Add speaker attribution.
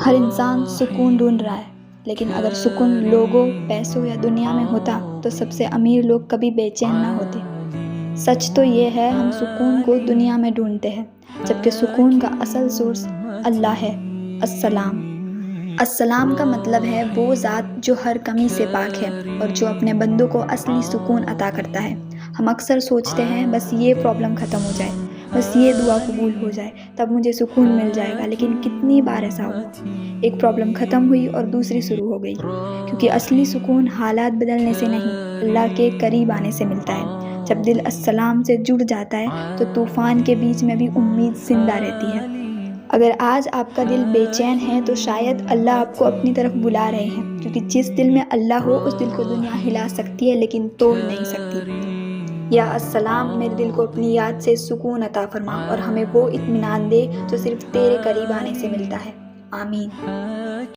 Speaker 1: ہر انسان سکون ڈھونڈ رہا ہے، لیکن اگر سکون لوگوں، پیسوں یا دنیا میں ہوتا تو سب سے امیر لوگ کبھی بے چین نہ ہوتے۔ سچ تو یہ ہے ہم سکون کو دنیا میں ڈھونڈتے ہیں، جبکہ سکون کا اصل سورس اللہ ہے۔ السلام۔ السلام کا مطلب ہے وہ ذات جو ہر کمی سے پاک ہے اور جو اپنے بندوں کو اصلی سکون عطا کرتا ہے۔ ہم اکثر سوچتے ہیں بس یہ پرابلم ختم ہو جائے، بس یہ دعا قبول ہو جائے، تب مجھے سکون مل جائے گا، لیکن کتنی بار ایسا ہوا؟ ایک پرابلم ختم ہوئی اور دوسری شروع ہو گئی، کیونکہ اصلی سکون حالات بدلنے سے نہیں، اللہ کے قریب آنے سے ملتا ہے۔ جب دل السلام سے جڑ جاتا ہے تو طوفان کے بیچ میں بھی امید زندہ رہتی ہے۔ اگر آج آپ کا دل بے چین ہے تو شاید اللہ آپ کو اپنی طرف بلا رہے ہیں، کیونکہ جس دل میں اللہ ہو اس دل کو دنیا ہلا سکتی ہے لیکن توڑ نہیں سکتی۔ یا السلام، میرے دل کو اپنی یاد سے سکون عطا فرما اور ہمیں وہ اطمینان دے جو صرف تیرے قریب آنے سے ملتا ہے۔ آمین۔